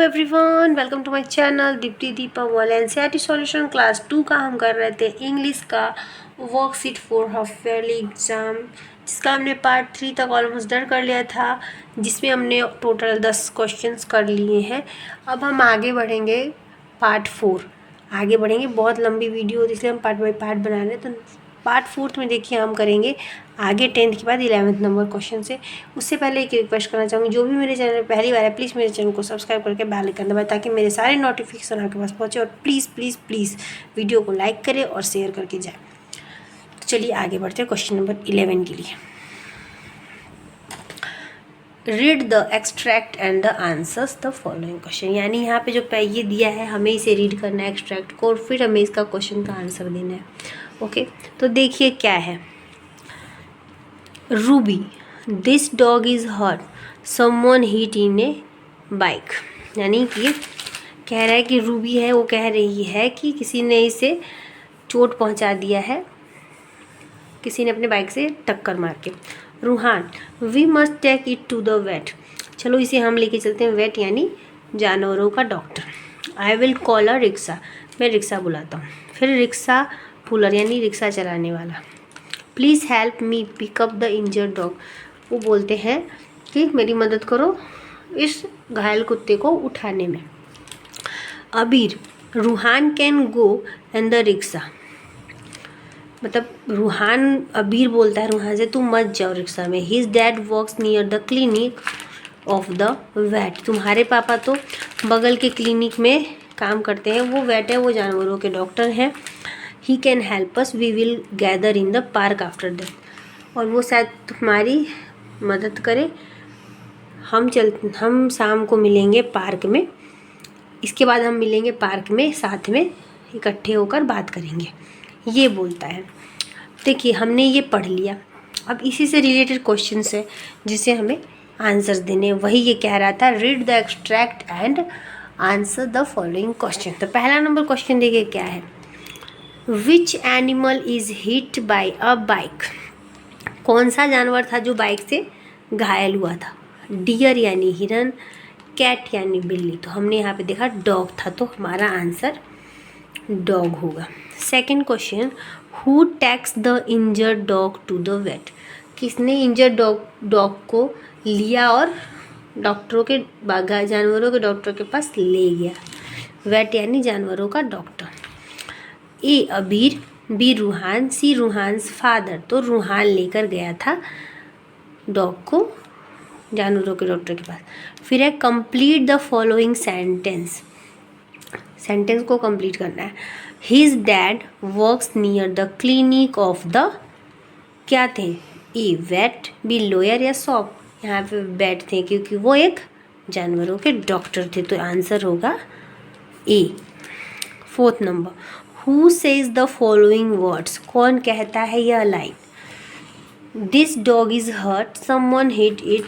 Everyone, welcome to my channel Deepti Deepa वाल NCERT solution class 2 का हम कर रहे थे इंग्लिश का worksheet for half yearly exam, जिसका हमने पार्ट 3 तक ऑलमोस्ट डन कर लिया था, जिसमें हमने टोटल 10 क्वेश्चंस कर लिए हैं। अब हम आगे बढ़ेंगे पार्ट 4 आगे बढ़ेंगे। बहुत लंबी वीडियो होती है, इसलिए हम पार्ट बाई पार्ट बना रहे हैं। तो पार्ट 4 में देखिए हम करेंगे आगे 10th के बाद 11th नंबर क्वेश्चन से। उससे पहले एक रिक्वेस्ट करना चाहूँगी, जो भी मेरे चैनल पहली बार है प्लीज़ मेरे चैनल को सब्सक्राइब करके बेल आइकन दबाएं, ताकि मेरे सारे नोटिफिकेशन आपके पास पहुँचे। और प्लीज़ प्लीज़ प्लीज़ वीडियो को लाइक करें और शेयर करके जाए। तो चलिए आगे बढ़ते हैं क्वेश्चन नंबर 11 के लिए। Read the extract and the answers the following question. यानी यहाँ पे जो ये दिया है हमें इसे रीड करना है एक्सट्रैक्ट को, और फिर हमें इसका क्वेश्चन का आंसर देना है। ओके, तो देखिए क्या है। Ruby, this dog is hurt, someone hit in a bike. यानी कि कह रहा है कि रूबी है, वो कह रही है कि किसी ने इसे चोट पहुंचा दिया है, किसी ने अपने बाइक से टक्कर मार के। Ruhan, we must take it to the vet, चलो इसे हम लेके चलते हैं वेट यानी जानवरों का doctor. I will call a rickshaw, मैं रिक्शा बुलाता हूँ। फिर रिक्शा पुलर यानी रिक्शा चलाने वाला। Please help me pick up the injured dog, वो बोलते हैं कि मेरी मदद करो इस घायल कुत्ते को उठाने में। Abir, Ruhan can go and the rickshaw, मतलब रूहान अबीर बोलता है रूहान से तुम मत जाओ रिक्शा में। His dad works near the clinic of the vet, तुम्हारे पापा तो बगल के क्लिनिक में काम करते हैं, वो वेट है, वो जानवरों के डॉक्टर हैं। He can help us, we will gather in the park after that, और वो शायद तुम्हारी मदद करे, हम शाम को मिलेंगे पार्क में, इसके बाद हम मिलेंगे पार्क में, साथ में इकट्ठे होकर बात करेंगे, ये बोलता है। देखिए हमने ये पढ़ लिया। अब इसी से रिलेटेड क्वेश्चंस है जिसे हमें आंसर्स देने, वही ये कह रहा था, read the extract and answer the following question. तो पहला नंबर क्वेश्चन देखिए क्या है। Which animal is hit by a bike, कौन सा जानवर था जो बाइक से घायल हुआ था। डियर यानी हिरन, कैट यानी बिल्ली, तो हमने यहाँ पे देखा डॉग था, तो हमारा आंसर डॉग होगा। Second question, who takes the injured dog to the vet, किसने इंजर्ड डॉग को लिया और डॉक्टरों के जानवरों के डॉक्टर के पास ले गया। वेट यानी जानवरों का डॉक्टर। ए अबीर, बी रूहान, सी रूहान्स फादर, तो रूहान लेकर गया था डॉग को जानवरों के डॉक्टर के पास। फिर है complete the following sentence, sentence को कंप्लीट करना है। His dad works near the clinic of the, क्या थे, ए वेट, बी लॉयर या शॉप, यहाँ पे बैठ थे क्योंकि वो एक जानवरों के डॉक्टर थे, तो आंसर होगा A. Fourth number, who says the following words, कौन कहता है यह line. This dog is hurt, someone hit it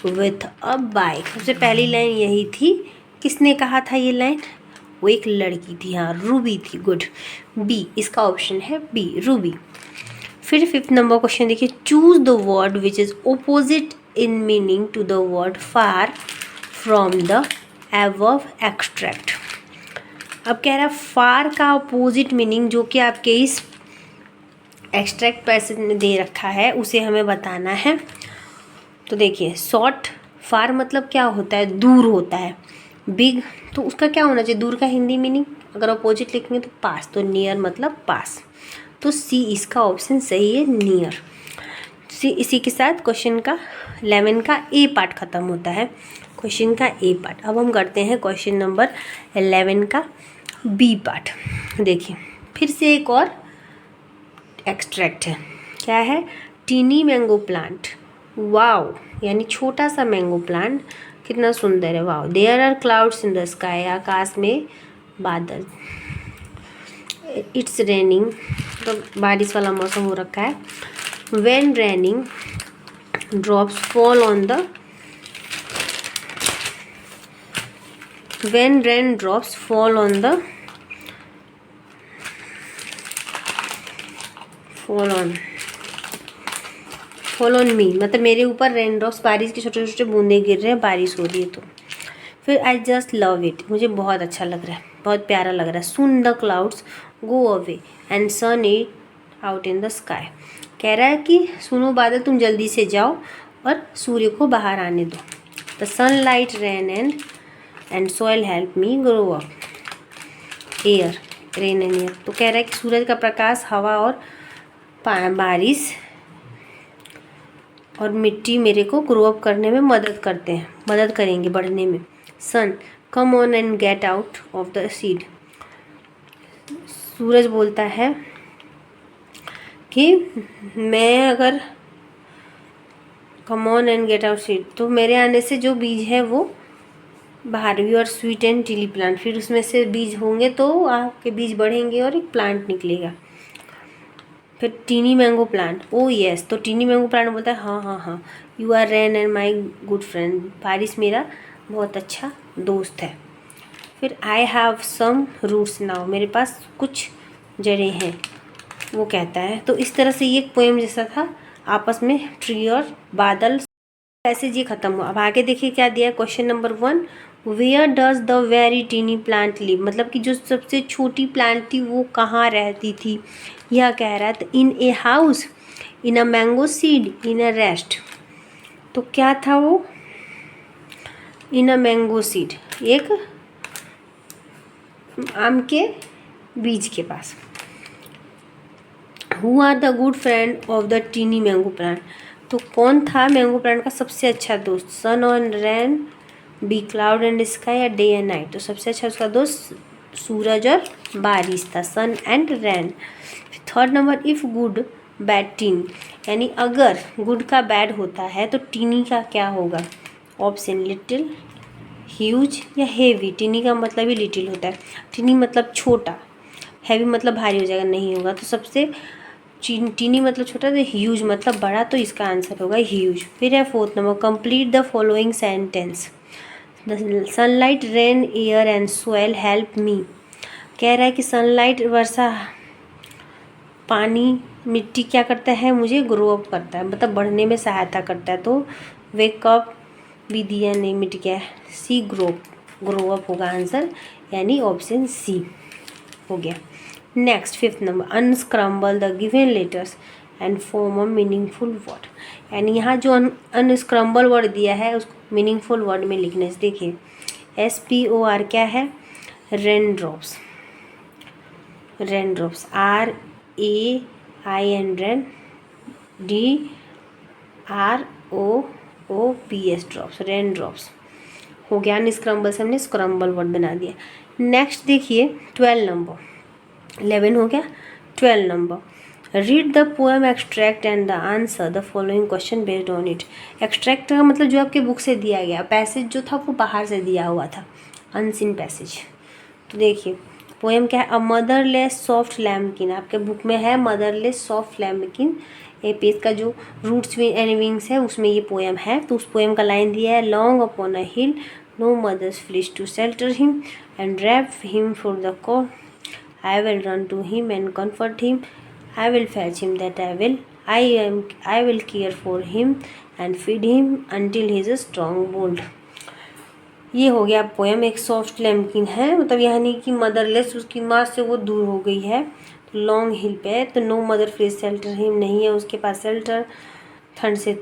with a bike, सबसे पहली लाइन यही थी। किसने कहा था ये लाइन, वो एक लड़की थी, हाँ रूबी थी, गुड, बी, इसका ऑप्शन है बी रूबी। फिर फिफ्थ नंबर क्वेश्चन देखिए, choose the word which is opposite in meaning to the word far from the above extract. अब कह रहा है फार का अपोजिट मीनिंग जो कि आपके इस एक्सट्रैक्ट पैसेज में दे रखा है उसे हमें बताना है। तो देखिए शॉर्ट, फार मतलब क्या होता है, दूर होता है। बिग, तो उसका क्या होना चाहिए, दूर का हिंदी मीनिंग, अगर अपोजिट लिखेंगे तो पास, तो नियर मतलब पास, तो सी इसका ऑप्शन सही है, नियर। सी, इसी के साथ क्वेश्चन का 11 का ए पार्ट ख़त्म होता है, क्वेश्चन का ए पार्ट। अब हम करते हैं क्वेश्चन नंबर 11 का बी पार्ट। देखिए फिर से एक और एक्सट्रैक्ट है, क्या है, टीनी मैंगो प्लांट, वाओ यानी छोटा सा मैंगो प्लांट, कितना सुंदर है, wow. There are clouds in the sky, आकाश में बादल। इट्स रेनिंग, तो बारिश वाला मौसम हो रखा है। When raining drops fall on the, when rain drops fall on the, fall on me, मतलब मेरे ऊपर रेन ड्रॉप्स, बारिश के छोटे छोटे बूंदे गिर रहे हैं, बारिश हो रही है। तो फिर आई जस्ट लव इट, मुझे बहुत अच्छा लग रहा है, बहुत प्यारा लग रहा है। Soon the clouds go away and sun it out in the sky, कह रहा है कि सुनो बादल तुम जल्दी से जाओ और सूर्य को बाहर आने दो। The sun light rain and soil help me grow up air rain and air, तो कह रहा है कि सूरज का प्रकाश, हवा और बारिश और मिट्टी मेरे को ग्रो अप करने में मदद करते हैं, मदद करेंगे बढ़ने में। Sun come on and get out of the seed, सूरज बोलता है कि मैं अगर come on and get out seed, तो मेरे आने से जो बीज है वो बाहर भी, और स्वीट एंड चिली प्लांट, फिर उसमें से बीज होंगे तो आपके बीज बढ़ेंगे और एक प्लांट निकलेगा। फिर tiny mango plant, oh yes, तो टीनी मैंगो प्लांट बोलता है हाँ हाँ हाँ, you are rain and my good friend, बारिश मेरा बहुत अच्छा दोस्त है। फिर I have some roots now, मेरे पास कुछ जड़ें हैं, वो कहता है। तो इस तरह से ये एक पोएम जैसा था, आपस में ट्री और बादल, ऐसे ये ख़त्म हुआ। अब आगे देखिए क्या दिया है, question number 1, where does the very tiny plant live, मतलब कि जो सबसे छोटी प्लांट थी वो कहाँ रहती थी, यह कह रहा है। तो in a house, in a mango seed, in a rest, तो क्या था वो, इन अ मैंगो सीड, एक आम के बीज के पास। Who are the good friend of the tiny mango plant, तो कौन था मैंगो प्लांट का सबसे अच्छा दोस्त, sun and rain, be cloud and sky, या डे एंड नाइट, तो सबसे अच्छा उसका दोस्त सूरज और बारिश था, sun and rain. Third number, if good bad tiny, यानी अगर गुड का बैड होता है तो टीनी का क्या होगा, ऑप्शन लिटिल, ह्यूज या हेवी। टीनी का मतलब ही लिटिल होता है, टीनी मतलब छोटा, हैवी मतलब भारी हो जाएगा, नहीं होगा। तो सबसे टीनी मतलब छोटा, तो ह्यूज मतलब बड़ा, तो इसका आंसर होगा ह्यूज। फिर है fourth number, complete the following sentence, the sunlight rain air and soil help me, कह रहा है कि सनलाइट वर्षा, पानी, मिट्टी क्या करता है, मुझे ग्रो अप करता है, मतलब बढ़ने में सहायता करता है। तो वेक अप भी दिया नहीं, मिट गया, सी ग्रो अप होगा आंसर, यानी ऑप्शन सी हो गया। Next fifth number, unscramble the given letters and form a meaningful word, यानी यहाँ जो अनस्क्रम्बल वर्ड दिया है उसको मीनिंगफुल वर्ड में लिखने से, देखिए SPOR क्या है, rain drops, rain drops, RAIN rain, DROOPS drops, rain drops हो गया। अनस्क्रम्बल से हमने स्क्रम्बल वर्ड बना दिया। नेक्स्ट देखिए 12 नंबर, 11 हो गया। 12 number, read the poem extract and the answer the following question based on it. Extract का मतलब जो आपके बुक से दिया गया, पैसेज जो था वो बाहर से दिया हुआ था, अनसीन पैसेज। तो देखिए पोएम क्या है, अ मदरलेस सॉफ्ट लैम्बकिन, आपके बुक में है मदरलेस सॉफ्ट लैम्बकिन, ये पेज का जो रूट्स एंड विंग्स है उसमें ये पोएम है। तो उस पोएम का लाइन दिया है, long upon a hill no mother's fleece to shelter him and drape him for the cold, I will run to him and comfort him. I will fetch him that I will care for him and feed him until he is strong bold. ये हो गया poem. एक soft लैम्बकिन है, मतलब यानी कि मदरलेस, उसकी माँ से वो दूर हो गई है, तो लॉन्ग हिल पे है, तो no mother free shelter him, नहीं है उसके पास शेल्टर, ठंड से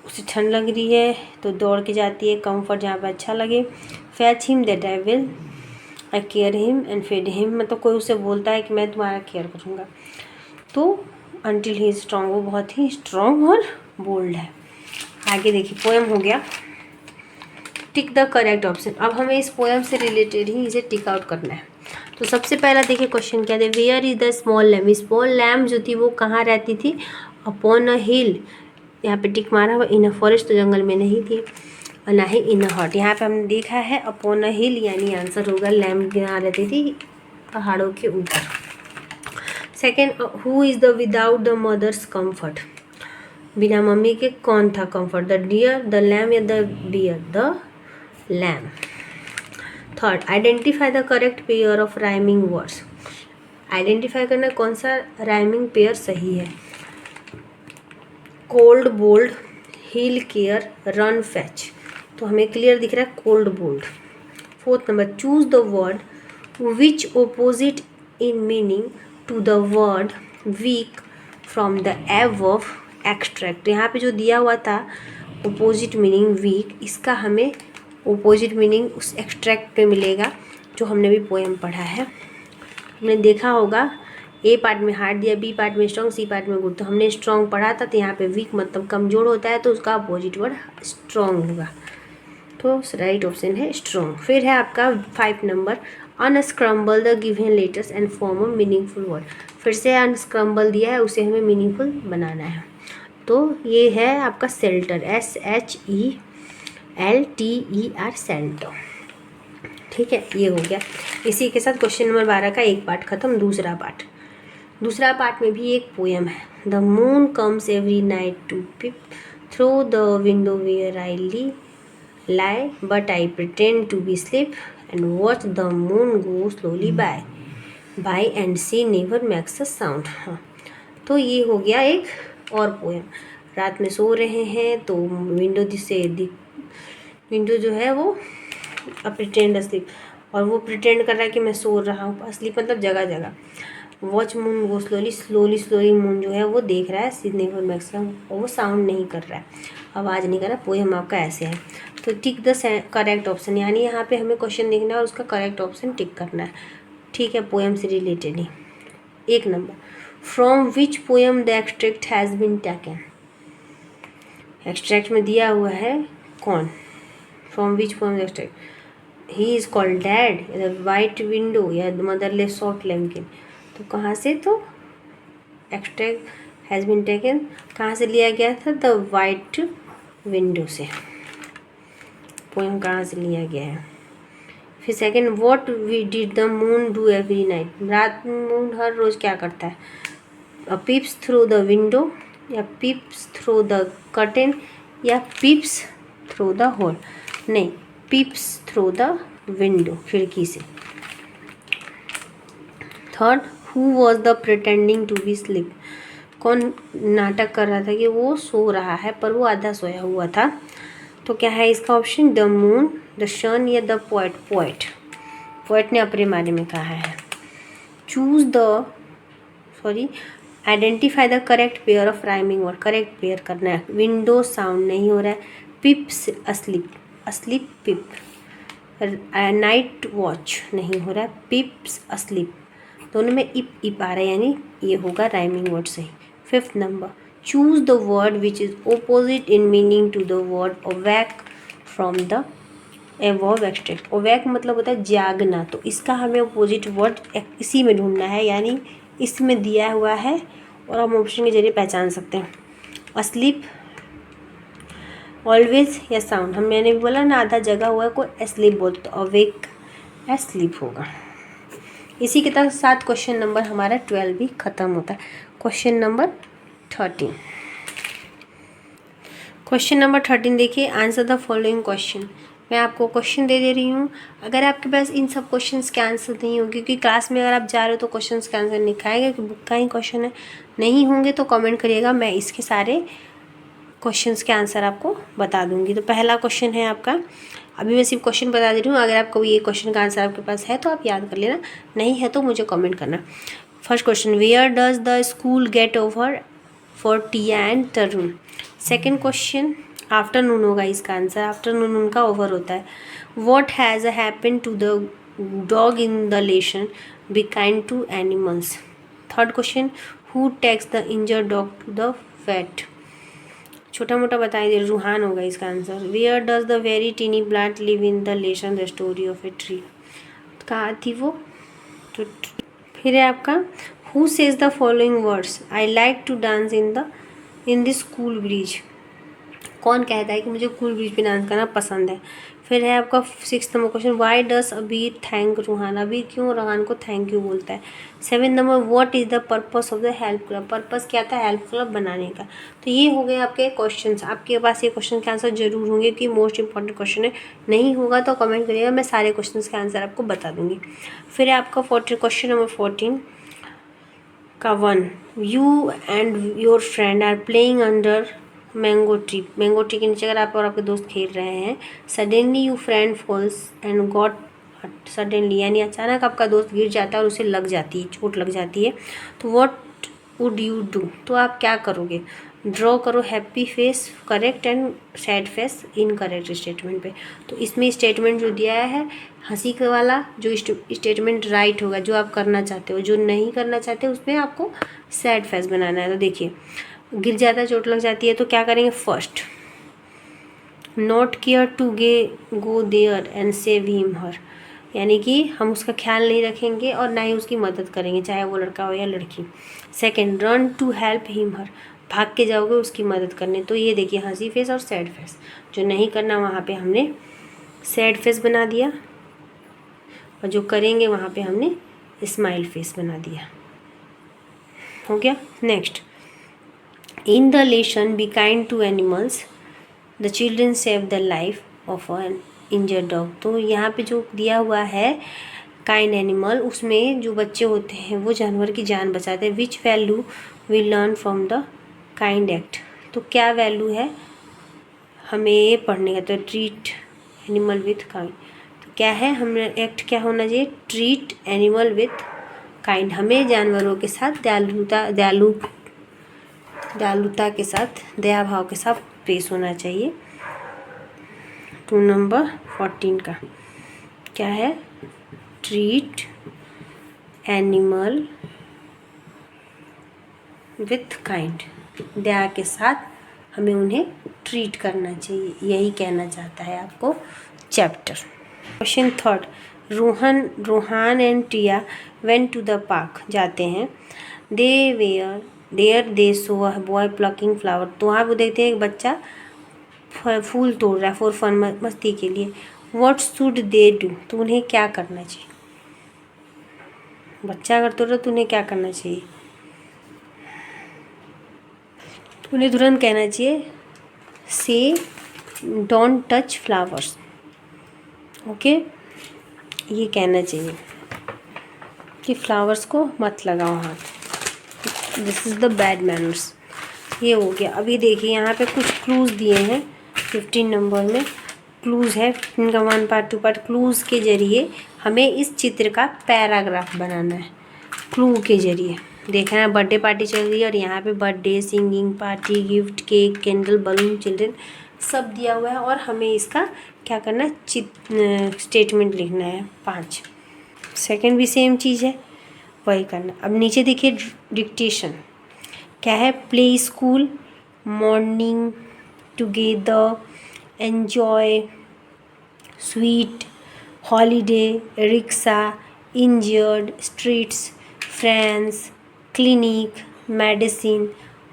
उसे ठंड लग रही है तो दौड़ के जाती है कंफर्ट जहाँ पे अच्छा लगे। Fetch him that I care him and feed him, मतलब कोई उसे बोलता है कि मैं तुम्हारा केयर करूँगा। तो अनटिल ही इज स्ट्रॉन्ग, वो बहुत ही स्ट्रॉन्ग और बोल्ड है। आगे देखिए पोएम हो गया, टिक द करेक्ट ऑप्शन। अब हमें इस पोएम से रिलेटेड ही इसे टिक आउट करना है। तो सबसे पहला देखिए क्वेश्चन क्या था, where is the small lamb, small lamb जो थी वो कहाँ रहती थी, अपॉन अ हिल, यहाँ पे टिक मारा हुआ, इन अ फॉरेस्ट तो जंगल में नहीं थी, और ना ही इन अ हट, यहाँ पे हमने देखा है अपॉन अ हिल, यानी आंसर होगा लैम्ब यहाँ रहती थी पहाड़ों के ऊपर। Second, who is the without the mother's comfort, बिना मम्मी के कौन था comfort, the deer, the lamb या the deer, the lamb. Third, identify the correct pair of rhyming words, identify करना कौन सा राइमिंग पेयर सही है, cold bold, hill care, run fetch, तो हमें क्लियर दिख रहा है cold bold. 4th number, choose the word which opposite in meaning to the word week from the above extract. यहाँ पे जो दिया हुआ था ऑपोजिट मीनिंग वीक, इसका हमें ऑपोजिट मीनिंग उस एक्सट्रैक्ट में मिलेगा जो हमने भी पोएम पढ़ा है। हमने देखा होगा ए पार्ट में हार्ड दिया, बी पार्ट में स्ट्रॉन्ग, सी पार्ट में गुड। तो हमने स्ट्रॉन्ग पढ़ा था, तो यहाँ पे वीक मतलब कमज़ोर होता है, तो उसका अपोजिट वर्ड स्ट्रॉन्ग होगा। तो राइट ऑप्शन है स्ट्रॉन्ग। फिर है आपका 5 number, unscramble the given letters and form a meaningful word. फिर से अनस्क्रम्बल दिया है, उसे हमें मीनिंगफुल बनाना है। तो ये है आपका शेल्टर, SHELTER शेल्टर। ठीक है, ये हो गया। इसी के साथ क्वेश्चन नंबर 12 का एक पार्ट खत्म। दूसरा पार्ट में भी एक पोएम है। The moon comes every night to peep through the window where I lie, but I pretend to be asleep and watch the moon go slowly by and she never makes a sound। हाँ, तो ये हो गया एक और poem. रात में सो रहे हैं तो विंडो जो है वो प्रिटेंड अस्लीप, और वो प्रिटेंड कर रहा है कि मैं सो रहा हूँ। अस्लीप मतलब जगह जगह। वॉच मून गो स्लोली मून जो है वो देख रहा है, सी नेवर मेक्स साउंड, और वो साउंड नहीं कर रहा है, आवाज़ नहीं कर रहा। पोएम आपका ऐसे है। तो टिक द करेक्ट ऑप्शन, यानी यहाँ पे हमें क्वेश्चन देखना है और उसका करेक्ट ऑप्शन टिक करना है। ठीक है, पोएम से रिलेटेड ही। 1 number, from which poem the extract has been taken. Extract में दिया हुआ है कौन, from which poem the extract, he is called dad, या वाइट विंडो, या मदरलेस सॉफ्ट लैम्किन। तो कहाँ से, तो एक्सट्रैक्ट हैज़ बीन टेकन कहाँ से लिया गया था, द वाइट विंडो से। पोएम कहाँ से लिया गया है। फिर second, what we did the moon do every night. रात मून हर रोज़ क्या करता है, पीप्स थ्रू द विंडो, या पीप्स थ्रू द कर्टेन, या पीप्स थ्रू द होल। नहीं, पीप्स थ्रू द विंडो, खिड़की से। Third, who was the pretending to be sleep. कौन नाटक कर रहा था कि वो सो रहा है, पर वो आधा सोया हुआ था। तो क्या है इसका ऑप्शन, द मून, द सन, या द पोएट ने अपने बारे में कहा है। Identify the correct pair of rhyming word. Correct pair करना है। विंडो साउंड नहीं हो रहा है, पिप्स अस्लीप पिप। नाइट वॉच नहीं हो रहा है, पिप्स अस्लीप। दोनों में इप आ रहा है, यानी ये होगा राइमिंग वर्ड सही। 5th number, choose the word which is opposite in meaning to the word awake from the above extract. Awake मतलब होता है जागना, तो इसका हमें ऑपोजिट वर्ड इसी में ढूंढना है, यानी इसमें दिया हुआ है और हम ऑप्शन के जरिए पहचान सकते हैं। अस्लीप, ऑलवेज, या साउंड। मैंने भी बोला ना, आधा जगह हुआ है, कोई एस्लीप बोलते, तो अवेक एस्लीप होगा। इसी के साथ क्वेश्चन नंबर हमारा 12 भी ख़त्म होता है। Question number 13। क्वेश्चन नंबर 13 देखिए, आंसर द फॉलोइंग क्वेश्चन। मैं आपको क्वेश्चन दे रही हूँ। अगर आपके पास इन सब क्वेश्चंस के आंसर नहीं होंगे, क्योंकि क्लास में अगर आप जा रहे हो तो क्वेश्चंस के आंसर लिखाएंगे कि बुक का ही क्वेश्चन है, नहीं होंगे तो कमेंट करिएगा, मैं इसके सारे क्वेश्चंस के आंसर आपको बता दूंगी। तो पहला क्वेश्चन है आपका, अभी मैं सिर्फ क्वेश्चन बता दे रही हूँ, अगर आपको ये क्वेश्चन का आंसर आपके पास है तो आप याद कर लेना, नहीं है तो मुझे कमेंट करना। First question, where does the school get over for tea and turn. Second question, afternoon होगा इसका आंसर, आफ्टरनून उनका ओवर होता है। What has happen to the dog in the lesson, be kind to animals. Third question, who takes the injured dog to the vet. छोटा मोटा बताइए, रूहान होगा इसका answer. Where does the very tiny plant live in the lesson the story of A tree. कहाँ थी वो, तो फिर है आपका, who says the following words, I like to dance in this cool bridge. कौन कहता है कि मुझे कूल ब्रिज पे डांस करना पसंद है। फिर है आपका 6th नंबर क्वेश्चन, वाई डस अबीर थैंक रूहान। अबीर क्यों रूहान को थैंक यू बोलता है। 7th number, what is the purpose of the help club. Purpose क्या था हेल्प क्लब बनाने का। तो ये हो गए आपके क्वेश्चंस। आपके पास ये क्वेश्चन के आंसर जरूर होंगे, कि मोस्ट इंपॉर्टेंट क्वेश्चन है। नहीं होगा तो कमेंट करिएगा, मैं सारे क्वेश्चन के आंसर आपको बता दूंगी। फिर है आपका क्वेश्चन नंबर 14 का 1, you and your friend are playing under mango tree के नीचे अगर आप और आपके दोस्त खेल रहे हैं। Suddenly you friend falls and got suddenly, यानी अचानक आपका दोस्त गिर जाता है और उसे लग जाती है, चोट लग जाती है, तो व्हाट वुड यू डू, तो आप क्या करोगे? ड्रॉ करो happy face correct and sad face incorrect statement पे। तो इसमें स्टेटमेंट जो दिया है हंसी के वाला, जो स्टेटमेंट राइट होगा, जो आप करना चाहते हो, जो नहीं करना चाहते उसमें आपको सैड फेस बनाना है। तो देखिए, गिर जाता है, चोट लग जाती है, तो क्या करेंगे? First, not care to go there and save him her, यानी कि हम उसका ख्याल नहीं रखेंगे और ना ही उसकी मदद करेंगे, चाहे वो लड़का हो या लड़की। Second, run to help him her, भाग के जाओगे उसकी मदद करने। तो ये देखिए हंसी फेस और सैड फेस, जो नहीं करना वहाँ पे हमने सैड फेस बना दिया और जो करेंगे वहाँ पे हमने स्माइल फेस बना दिया। हो गया। Next, in the lesson be kind to animals the children save the life of an injured dog. तो यहाँ पे जो दिया हुआ है काइंड एनिमल, उसमें जो बच्चे होते हैं वो जानवर की जान बचाते हैं। Which value we learn from the kind act, तो क्या वैल्यू है हमें ये पढ़ने का? तो ट्रीट एनिमल विथ काइंड, तो क्या है हमें एक्ट क्या होना चाहिए? ट्रीट एनिमल विथ काइंड, हमें जानवरों के साथ दयालुता के साथ, दया भाव के साथ पेश होना चाहिए। 2 नंबर 14 का क्या है? ट्रीट एनिमल विथ काइंड, दया के साथ हमें उन्हें ट्रीट करना चाहिए, यही कहना चाहता है आपको chapter. Question 3, Rohan and Tia went to the park, जाते हैं। They saw a boy plucking flower, तो वहाँ वो देखते हैं एक बच्चा फूल तोड़ रहा है फॉर फन, मस्ती के लिए। व्हाट शुड दे डू, तो उन्हें क्या करना चाहिए? बच्चा अगर तोड़ रहा तो उन्हें क्या करना चाहिए? तो उन्हें तुरंत कहना चाहिए से डोंट टच फ्लावर्स, ओके, ये कहना चाहिए कि फ्लावर्स को मत लगाओ हाथ, this is the bad manners. ये हो गया। अभी देखिए यहाँ पे कुछ क्लूज़ दिए हैं 15 नंबर में, क्लूज़ है इनका 1 पार्ट 2 पार्ट। क्लूज़ के जरिए हमें इस चित्र का पैराग्राफ बनाना है, क्लू के जरिए। देखना है बर्थडे पार्टी चल रही है और यहाँ पे birthday, singing, party, gift, cake, candle, balloon, children सब दिया हुआ है और हमें इसका क्या करना है? स्टेटमेंट लिखना है 5। सेकंड भी सेम चीज़ है, वही करना। अब नीचे देखिए डिक्टेशन क्या है? Play school, morning together, enjoy, sweet, holiday, rickshaw, injured, streets, friends, clinic, medicine,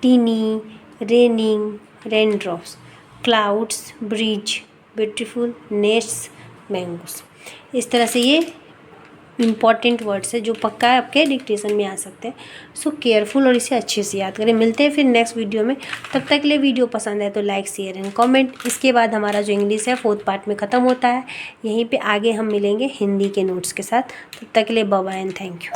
tiny, raining, raindrops, clouds, bridge, beautiful, nets, mangoes. इस तरह से ये इम्पॉर्टेंट वर्ड्स है जो पक्का है आपके डिक्टेशन में आ सकते हैं। सो केयरफुल और इसे अच्छे से याद करें। मिलते हैं फिर नेक्स्ट वीडियो में, तब तक के लिए वीडियो पसंद है तो लाइक, शेयर एंड कमेंट। इसके बाद हमारा जो इंग्लिश है 4th पार्ट में ख़त्म होता है। यहीं पे आगे हम मिलेंगे हिंदी के नोट्स के साथ। तब तक के लिए bye bye and thank you.